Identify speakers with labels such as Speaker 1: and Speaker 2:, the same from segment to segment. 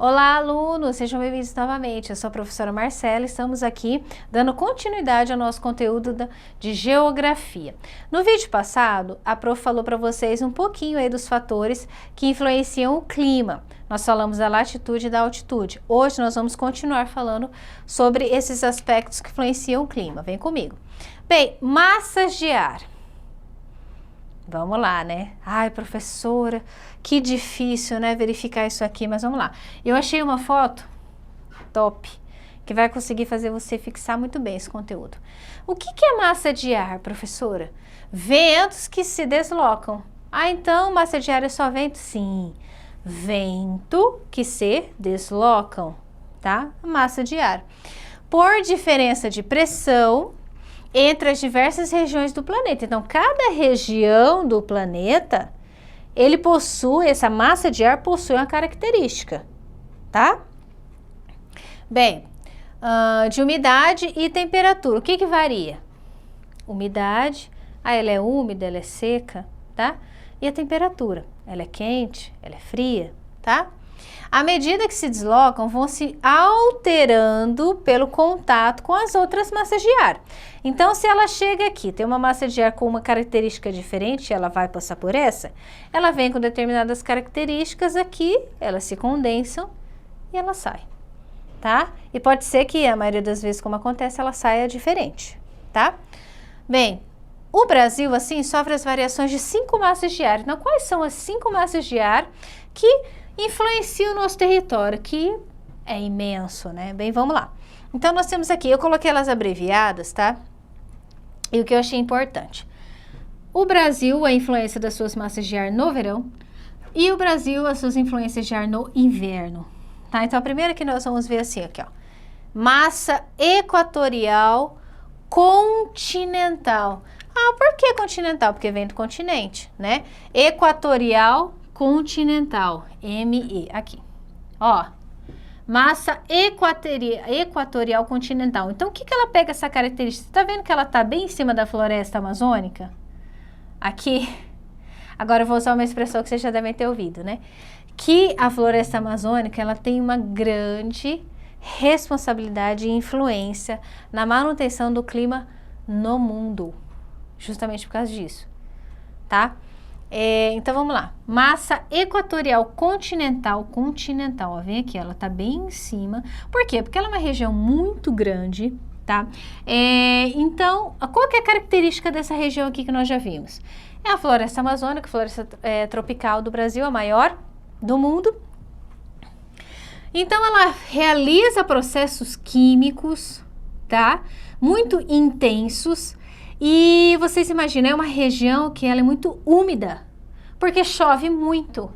Speaker 1: Olá, alunos! Sejam bem-vindos novamente. Eu sou a professora Marcela e estamos aqui dando continuidade ao nosso conteúdo de geografia. No vídeo passado, a prof falou para vocês um pouquinho aí dos fatores que influenciam o clima. Nós falamos da latitude e da altitude. Hoje nós vamos continuar falando sobre esses aspectos que influenciam o clima. Vem comigo. Bem, massas de ar. Vamos lá, né? Ai, professora, que difícil, né, verificar isso aqui, mas vamos lá. Eu achei uma foto top, que vai conseguir fazer você fixar muito bem esse conteúdo. O que é massa de ar, professora? Ventos que se deslocam. Ah, então massa de ar é só vento? Sim, vento que se deslocam, tá? Massa de ar. Por diferença de pressão entre as diversas regiões do planeta. Então, cada região do planeta, ele possui, essa massa de ar possui uma característica, tá? Bem, de umidade e temperatura, o que varia? Umidade, ela é úmida, ela é seca, tá? E a temperatura, ela é quente, ela é fria, tá? À medida que se deslocam, vão se alterando pelo contato com as outras massas de ar. Então, se ela chega aqui, tem uma massa de ar com uma característica diferente, ela vai passar por essa, ela vem com determinadas características aqui, elas se condensam e ela sai, tá? E pode ser que, a maioria das vezes, como acontece, ela saia diferente, tá? Bem, o Brasil, assim, sofre as variações de 5 massas de ar. Então, quais são as 5 massas de ar que influencia o nosso território, que é imenso, né? Bem, vamos lá. Então, nós temos aqui, eu coloquei elas abreviadas, tá? E o que eu achei importante. O Brasil, a influência das suas massas de ar no verão, e o Brasil, as suas influências de ar no inverno, tá? Então, a primeira que nós vamos ver assim, aqui, ó. Massa equatorial continental. Ah, por que continental? Porque vem do continente, né? Equatorial continental, ME, aqui, ó, massa equatorial continental. Então, o que ela pega essa característica? Você tá vendo que ela tá bem em cima da floresta amazônica? Aqui, agora eu vou usar uma expressão que vocês já devem ter ouvido, né? Que a floresta amazônica, ela tem uma grande responsabilidade e influência na manutenção do clima no mundo, justamente por causa disso, tá? Então, vamos lá. Massa equatorial continental, ó, vem aqui, ela tá bem em cima. Por quê? Porque ela é uma região muito grande, tá? Então, qual que é a característica dessa região aqui que nós já vimos? É a floresta amazônica, a floresta tropical do Brasil, a maior do mundo. Então, ela realiza processos químicos, tá? Muito intensos. E vocês imaginam, é uma região que ela é muito úmida, porque chove muito,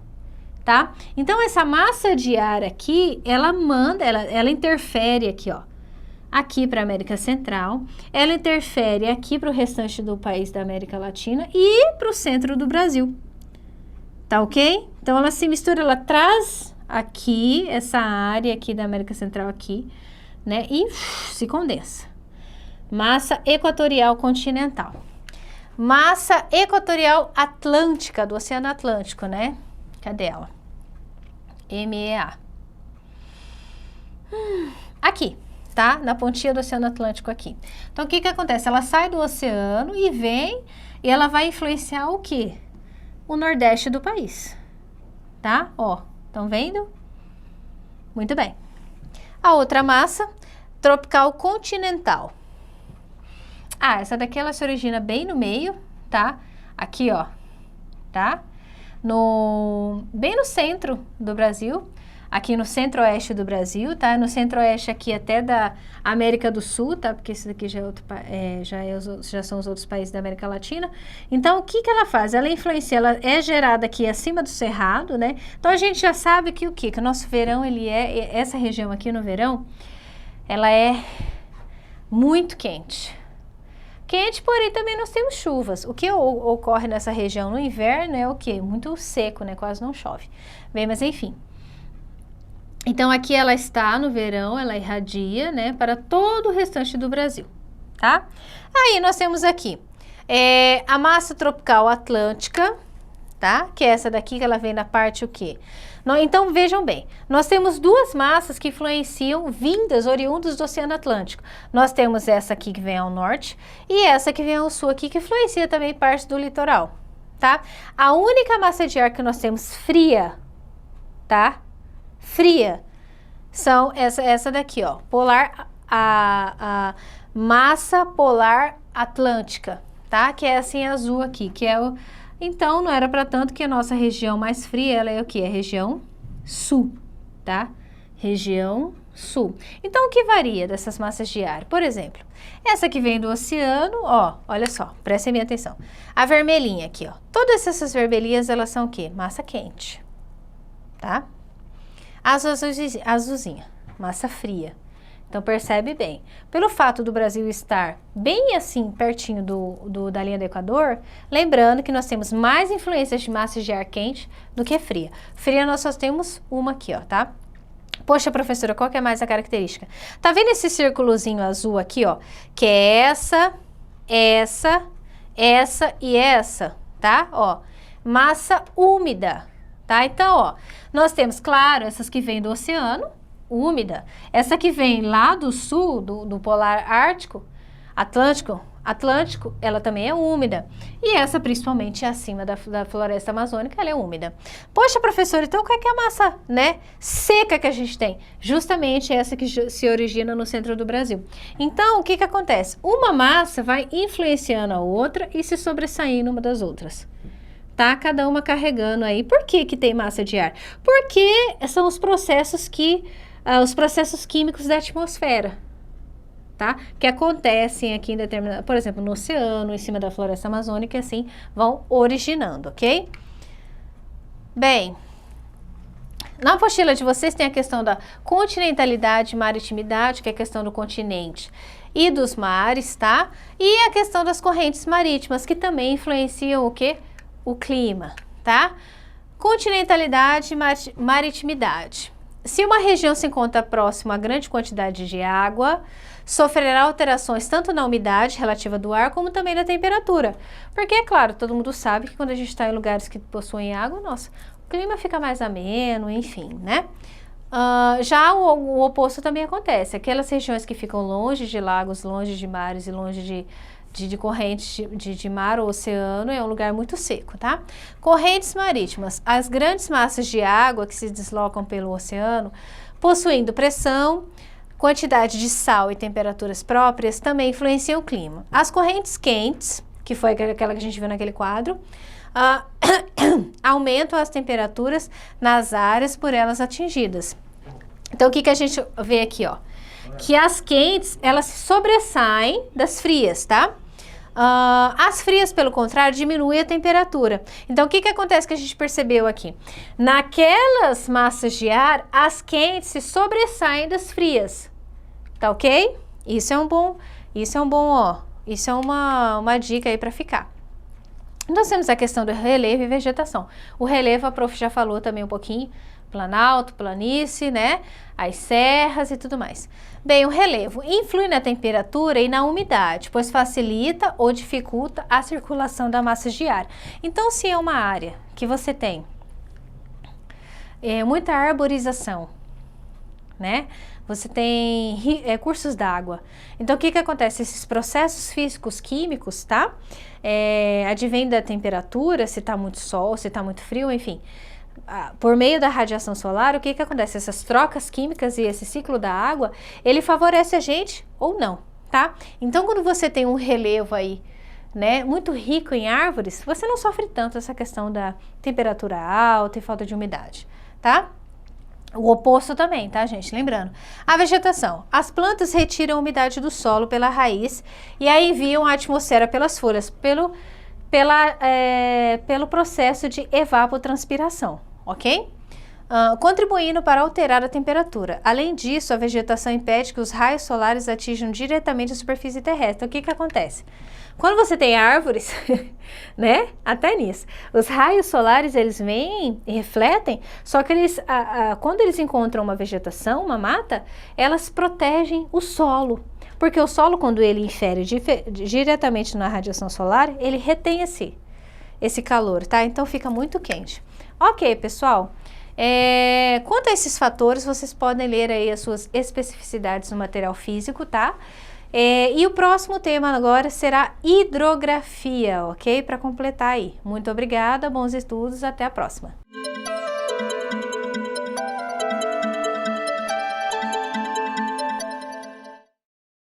Speaker 1: tá? Então, essa massa de ar aqui, ela interfere aqui, ó, aqui para a América Central, ela interfere aqui para o restante do país da América Latina e para o centro do Brasil, tá ok? Então, ela se mistura, ela traz aqui, essa área aqui da América Central aqui, né, e se condensa. Massa equatorial continental. Massa equatorial atlântica, do Oceano Atlântico, né? Cadê ela? MEA. Aqui, tá? Na pontinha do Oceano Atlântico aqui. Então, o que acontece? Ela sai do oceano e vem, e ela vai influenciar o quê? O nordeste do país, tá? Ó, estão vendo? Muito bem. A outra massa, tropical continental. Ah, essa daqui ela se origina bem no meio, tá? Aqui, ó, tá? Bem no centro do Brasil, aqui no centro-oeste do Brasil, tá? No centro-oeste aqui até da América do Sul, tá? Porque esse daqui já são os outros países da América Latina. Então, o que ela faz? Ela influencia, ela é gerada aqui acima do cerrado, né? Então, a gente já sabe que que o nosso verão, essa região aqui no verão, ela é muito quente. Quente, porém também nós temos chuvas. O que ocorre nessa região no inverno é o quê? Muito seco, né? Quase não chove. Bem, mas enfim. Então, aqui ela está no verão, ela irradia, né? Para todo o restante do Brasil, tá? Aí, nós temos aqui a massa tropical atlântica, tá? Que é essa daqui, que ela vem na parte o quê? Então, vejam bem, nós temos duas massas que influenciam vindas, oriundas do Oceano Atlântico. Nós temos essa aqui que vem ao norte e essa que vem ao sul aqui, que influencia também parte do litoral, tá? A única massa de ar que nós temos fria, tá? Fria, são essa daqui, ó, polar, a massa polar atlântica, tá? Que é assim azul aqui, que é o... Então, não era para tanto que a nossa região mais fria, ela é o que? É a região sul, tá? Região sul. Então, o que varia dessas massas de ar? Por exemplo, essa que vem do oceano, ó, olha só, prestem minha atenção. A vermelhinha aqui, ó. Todas essas vermelhinhas, elas são o quê? Massa quente, tá? Azulzinha, massa fria. Então, percebe bem. Pelo fato do Brasil estar bem assim, pertinho da linha do Equador, lembrando que nós temos mais influências de massas de ar quente do que fria. Fria nós só temos uma aqui, ó, tá? Poxa, professora, qual que é mais a característica? Tá vendo esse círculozinho azul aqui, ó? Que é essa e essa, tá? Ó, massa úmida, tá? Então, ó, nós temos, claro, essas que vêm do oceano, úmida. Essa que vem lá do sul, do polar ártico, Atlântico, ela também é úmida. E essa, principalmente acima da floresta amazônica, ela é úmida. Poxa, professora, então qual é que é a massa, né, seca que a gente tem? Justamente essa que se origina no centro do Brasil. Então, o que que acontece? Uma massa vai influenciando a outra e se sobressaindo uma das outras. Tá? Cada uma carregando aí. Por que que tem massa de ar? Porque são os processos os processos químicos da atmosfera, tá? Que acontecem aqui em determinado, por exemplo, no oceano, em cima da floresta amazônica, e assim vão originando, ok? Bem, na apostila de vocês tem a questão da continentalidade e maritimidade, que é a questão do continente e dos mares, tá? E a questão das correntes marítimas, que também influenciam o quê? O clima, tá? Continentalidade e maritimidade. Se uma região se encontra próxima a grande quantidade de água, sofrerá alterações tanto na umidade relativa do ar, como também na temperatura. Porque, é claro, todo mundo sabe que quando a gente está em lugares que possuem água, nossa, o clima fica mais ameno, enfim, né? Já o oposto também acontece. Aquelas regiões que ficam longe de lagos, longe de mares e longe de correntes de mar ou oceano, é um lugar muito seco, tá? Correntes marítimas. As grandes massas de água que se deslocam pelo oceano, possuindo pressão, quantidade de sal e temperaturas próprias, também influenciam o clima. As correntes quentes, que foi aquela que a gente viu naquele quadro, aumentam as temperaturas nas áreas por elas atingidas. Então, o que que a gente vê aqui, ó? Que as quentes, elas se sobressaem das frias, tá? As frias, pelo contrário, diminuem a temperatura. Então, o que que acontece que a gente percebeu aqui? Naquelas massas de ar, as quentes se sobressaem das frias, tá ok? Isso é uma dica aí para ficar. Nós temos a questão do relevo e vegetação. O relevo, a prof já falou também um pouquinho, planalto, planície, né? As serras e tudo mais. Bem, o relevo influi na temperatura e na umidade, pois facilita ou dificulta a circulação da massa de ar. Então, se é uma área que você tem muita arborização, né? Você tem cursos d'água. Então, o que que acontece? Esses processos físicos químicos, tá? Advém da temperatura, se tá muito sol, se tá muito frio, enfim. Por meio da radiação solar, o que que acontece? Essas trocas químicas e esse ciclo da água, ele favorece a gente ou não, tá? Então, quando você tem um relevo aí, né, muito rico em árvores, você não sofre tanto essa questão da temperatura alta e falta de umidade, tá? O oposto também, tá, gente? Lembrando, a vegetação. As plantas retiram a umidade do solo pela raiz e aí enviam a atmosfera pelas folhas, pelo processo de evapotranspiração, ok? Contribuindo para alterar a temperatura. Além disso, a vegetação impede que os raios solares atinjam diretamente a superfície terrestre. Então, o que que acontece? Quando você tem árvores, né, até nisso, os raios solares, eles vêm e refletem, só que eles, quando eles encontram uma vegetação, uma mata, elas protegem o solo. Porque o solo, quando ele infere diretamente na radiação solar, ele retém esse calor, tá? Então fica muito quente. Ok, pessoal. Quanto a esses fatores, vocês podem ler aí as suas especificidades no material físico, tá? E o próximo tema agora será hidrografia, ok? Para completar aí. Muito obrigada, bons estudos, até a próxima.